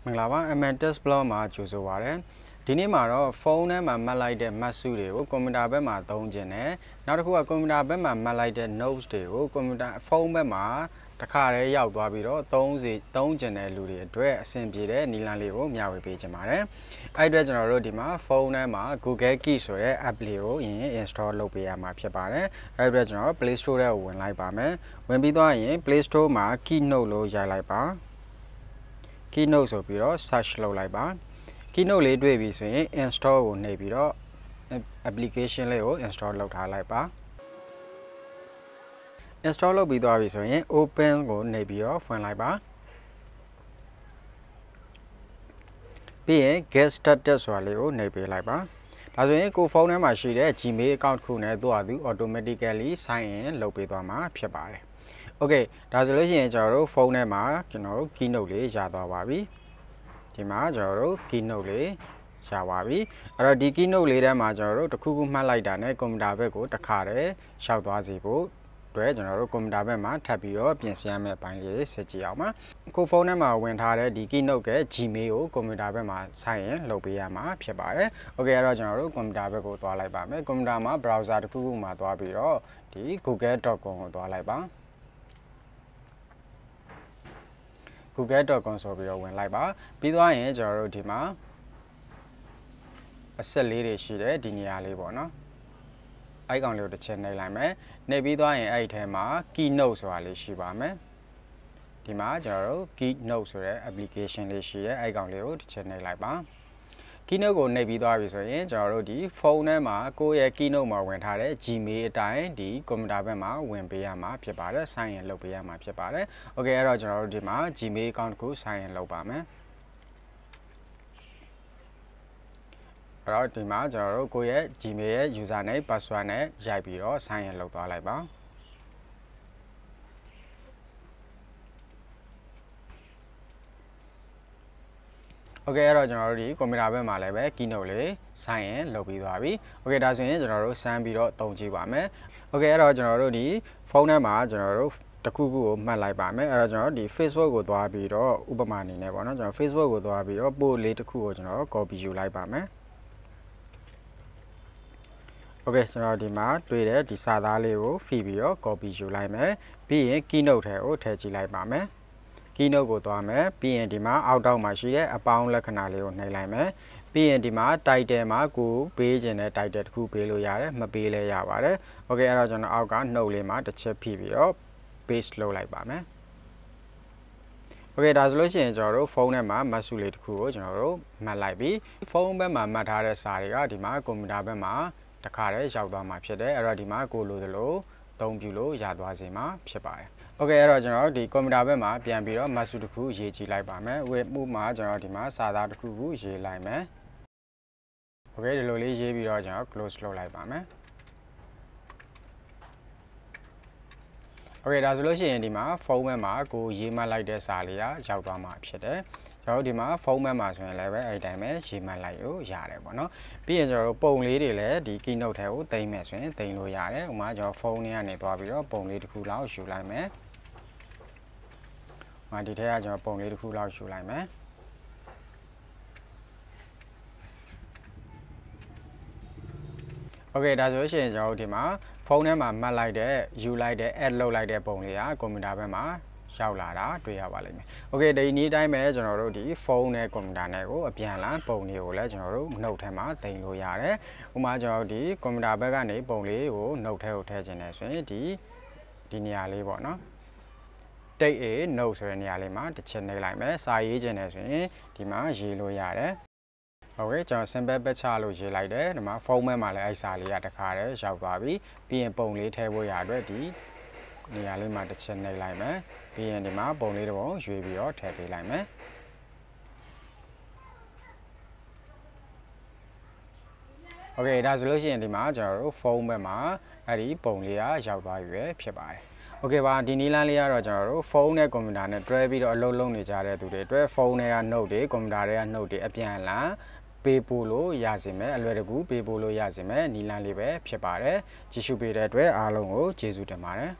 မင်္ဂလာပါ Amantis Blog မှာကြိုဆိုပါရစေဒီနေ့မှာတော့ဖုန်းထဲမှာမှတ်လိုက်တဲ့မှတ်စုတွေကိုကွန်ပျူတာဘက်မှာသုံးခြင်းနဲ့နောက်တစ်ခုကကွန်ပျူတာဘက်မှာမှတ်လိုက်တဲ့ notes တွေကိုကွန်ပျူတာဖုန်းဘက်မှာတစ်ခါတည်းရောက်သွားပြီးတော့သုံးခြင်းတဲ့လူတွေအတွက်အဆင်ပြေတဲ့နည်းလမ်းလေးကိုမျှဝေပေးခြင်းပါတယ်အဲ့အတွက်ကျွန်တော်တို့ဒီမှာဖုန်းထဲမှာ Google Keep ဆိုတဲ့ app လေးကိုinstall လုပ်ပေးရမှာဖြစ်ပါတယ်အဲ့အတွက်ကျွန်တော် Play Store ထဲကိုဝင်လိုက်ပါမယ်ဝင်ပြီးသွားရင် Play Store မှာ Keynote လို့ရိုက်လိုက်ပါ Keynote ဆိုပြီးတော့ search လုပ်လိုက်ပါ Keynote လေးတွေ့ပြီဆိုရင် install ကိုနှိပ်ပြီးတော့ application လေးကို install လုပ်ထားလိုက်ပါ install လုပ်ပြီးသွားပြီဆိုရင် open ကိုနှိပ်ပြီးတော့ဖွင့်လိုက်ပါပြီးရင် get started ဆိုတာလေးကိုနှိပ်ပေးလိုက်ပါဒါဆိုရင်ကိုဖုန်းထဲမှာရှိတဲ့ Gmail account တစ်ခုနဲ့သူ့ဟာသူ automatically sign in လုပ်ပေးသွားမှာဖြစ်ပါတယ်โอเคဒါဆိုလို့ရှိရင်ကျွန်တော်တို့ဖုန်းထဲမှာကျွန်တော်တို့ keynote လေးရသွားပါပြီဒီမှာကျွန်တော်တို့ keynote လေးရပါပြီအဲ့တော့ဒီ keynote လေးထဲမှာကျွန်တော်တို့တစ်ခုခုမှတ်လိုက်တာနဲ့ကွန်ပျူတာဘက်ကိုတစ်ခါတည်းရှောက်သွားစေဖို့အတွက်ကျွန်တော်တို့ကွန်ပျူတာဘက်မှာထပ်ပြီးတော့ပြင်ဆင်ရမယ့်အပိုင်းလေးဆက်ကြည့်အောင်ပါကိုဖုန်းထဲမှာဝင်ထားတဲ့ဒီ keynote ရဲ့ Gmail ကိုကွန်ပျူတာဘက်မှာဆိုင်ရင်လုပ်ပေးရမှာဖြစ်ပါတယ်โอเคအဲ့တော့ကျွန်တော်တို့ကွန်ပျူတာဘက်ကိုသွားလိုက်ပါမယ်ကွန်ပျူတာမှာ browser တစ်ခုခုမှာသွားပြီးတော့ဒီ google.com ကိုသွားလိုက်ပါ google.com ဆိုပြီးတော့ဝင်လိုက်ပါပြီးသွားရင်ကျွန်တော်တို့ဒီမှာအဆက်လေးတွေရှိတယ်ဒီနေရာလေးပေါ့နော်အဲ့ကောင်လေးကိုတစ်ချက်နှိပ်လိုက်မယ်နှိပ်ပြီးသွားရင်အဲ့ဒီထဲမှာ keynote ဆိုတာလေးရှိပါမယ်ဒီမှာကျွန်တော်တို့ keynote ဆိုတဲ့ application လေးရှိတယ်အဲ့ကောင်လေးကိုတစ်ချက်နှိပ်လိုက်ပါ keynote ကိုနှိပ်ပြီးသွားပြီဆိုရင်ကျွန်တော်တို့ဒီဖုန်းထဲမှာကိုယ့်ရဲ့ keynote မှာဝင်ထားတဲ့ Gmail အတိုင်းဒီကွန်ပျူတာဘက်မှာဝင်ပေးရမှာဖြစ်ပါတယ် sign in လုပ်ပေးရမှာဖြစ်ပါတယ် okay အဲ့တော့ကျွန်တော်တို့ဒီမှာ Gmail account ကို sign in လုပ်ပါမယ်အဲ့တော့ဒီမှာကျွန်တော်တို့ကိုယ့်ရဲ့ Gmail ရဲ့ user နဲ့ password နဲ့ရိုက်ပြီးတော့ sign in လုပ်သွားလိုက်ပါโอเคအဲ့တော့ကျွန်တော်တို့ဒီကွန်ပျူတာဘက်မှာလည်းပဲ keynote လေး sign in လုပ်ပြီးသွားပြီโอเคဒါဆိုရင်ကျွန်တော်တို့စမ်းပြီးတော့သုံးကြည့်ပါမယ်โอเคအဲ့တော့ကျွန်တော်တို့ဒီဖုန်းထဲမှာကျွန်တော်တို့တစ်ခုခုကိုမှတ်လိုက်ပါမယ်အဲ့တော့ကျွန်တော်ဒီ Facebook ကိုသွားပြီးတော့ဥပမာအနေနဲ့ပေါ့နော်ကျွန်တော် Facebook ကိုသွားပြီးတော့ post လေးတစ်ခုကိုကျွန်တော် copy ယူလိုက်ပါမယ်โอเคကျွန်တော်ဒီမှာတွေ့တဲ့ဒီစာသားလေးကိုဖိပြီးတော့ copy ယူလိုက်မယ်ပြီးရင် keynote ထဲကိုထည့်ကြည့်လိုက်ပါမယ်keynote ကိုသွားမယ်ပြီးရင်ဒီမှာအောက်တောက်မှာရှိတဲ့အပေါင်းလက္ခဏာလေးကိုနှိပ်လိုက်မယ်ပြီးရင်ဒီမှာ title မှာကိုပေးခြင်းတဲ့ title တစ်ခုပေးလို့ရတယ်မပေးလဲရပါတယ်โอเคအဲ့တော့ကျွန်တော်အောက်ကနှုတ်လေးမှာတစ်ချက်ဖိပြီးတော့ paste လုပ်လိုက်ပါမယ်โอเคဒါဆိုလို့ရှိရင်ကျွန်တော်တို့ဖုန်းထဲမှာမှတ်စုလေးတစ်ခုကိုကျွန်တော်တို့မှတ်လိုက်ပြီဖုန်းဘက်မှာမှတ်ထားတဲ့စာတွေကဒီမှာကွန်ပျူတာဘက်မှာတစ်ခါတည်းရောက်သွားမှာဖြစ်တယ်အဲ့တော့ဒီမှာကိုလိုသလိုသုံးပြလို့ရသွားစေမှာဖြစ်ပါတယ်โอเคအဲ့တော့ကျွန်တော်ဒီကွန်ပျူတာဘက်မှာပြန်ပြီးတော့မှတ်စုတစ်ခုရေးကြည့်လိုက်ပါမယ်ဝေမှုမှာကျွန်တော်ဒီမှာစာသားတစ်ခုခုရေးလိုက်မယ်โอเคဒီလိုလေးရေးပြီးတော့ကျွန်တော် close လုပ်လိုက်ပါမယ်โอเคဒါဆိုလို့ရှိရင်ဒီမှာဖုန်းဘက်မှာကိုရေးမှတ်လိုက်တဲ့စာလေးကရောက်သွားမှာဖြစ်တယ်ကျွန်တော်တို့ဒီမှာဖုန်းဘက်မှာဆိုရင်လည်းပဲအဲ့တိုင်းပဲရေးမှတ်လိုက်လို့ရတယ်ပေါ့နော်ပြီးရင်ကျွန်တော်တို့ပုံလေးတွေလည်းဒီ keynote ထဲကိုတင်မယ်ဆိုရင်တင်လို့ရတယ်ဥပမာကျွန်တော်ဖုန်းထဲကနေသွားပြီးတော့ပုံလေးတစ်ခုလောက်ယူလိုက်မယ်ဒီထဲကကျွန်တော်ပုံလေးတစ်ခုလောက်ယူလိုက်မယ်โอเคဒါဆိုရှင်ကျွန်တော်တို့ဒီမှာဖုန်းထဲမှာမှတ်လိုက်တဲ့ယူလိုက်တဲ့ add လုပ်လိုက်တဲ့ပုံလေးကကွန်ပျူတာဘက်မှာရောက်လာတာတွေ့ရပါလိမ့်မယ်โอเคဒီနေ့တိုင်းပဲကျွန်တော်တို့ဒီဖုန်းနဲ့ကွန်ပျူတာနဲ့ကိုအပြန်အလှန်ပုံလေးကိုလည်းကျွန်တော်တို့နှုတ်ထဲမှာတင်လို့ရတယ်ဥပမာကျွန်တော်တို့ဒီကွန်ပျူတာဘက်ကနေပုံလေးကိုနှုတ်ထဲကိုထည့်ခြင်းနဲ့ဆိုရင်ဒီနေရာလေးပေါ့နော်take a note ဆိုတဲ့နေရာလေးမှာတစ်ချက်နှိပ်လိုက်မယ်စာရေးခြင်းနဲ့ဆိုရင်ဒီမှာရေးလို့ရတယ်โอเคကျွန်တော် simple ပဲချလို့ရေးလိုက်တယ်ဒီမှာဖုန်းထဲမှာလည်းအဲ့စာလေးကတခါတည်းရောက်သွားပြီပြီးရင်ပုံလေးထည့်ဖို့ရအတွက်ဒီနေရာလေးမှာတစ်ချက်နှိပ်လိုက်မယ်ပြီးရင်ဒီမှာပုံလေးတစ်ပုံရွေးပြီးတော့ထည့်ပေးလိုက်မယ်โอเคဒါဆိုလို့ရှိရင်ဒီမှာကျွန်တော်တို့ဖုန်းဘက်မှာအဲ့ဒီပုံလေးကရောက်သွားပြီပဲဖြစ်ပါတယ်โอเคပါဒီနည်းလမ်းလေးကတော့ကျွန်တော်တို့ဖုန်းနဲ့ကွန်ပျူတာနဲ့တွဲပြီးတော့အလုပ်လုပ်နေကြတဲ့သူတွေအတွက်ဖုန်းထဲက note တွေကွန်ပျူတာထဲက note တွေအပြန်အလှန်ပေးပို့လို့ရစေမယ်အလွယ်တကူပေးပို့လို့ရစေမယ်နည်းလမ်းလေးပဲဖြစ်ပါတယ်ကြည့်ရှုပေးတဲ့အတွက်အားလုံးကိုကျေးဇူးတင်ပါတယ်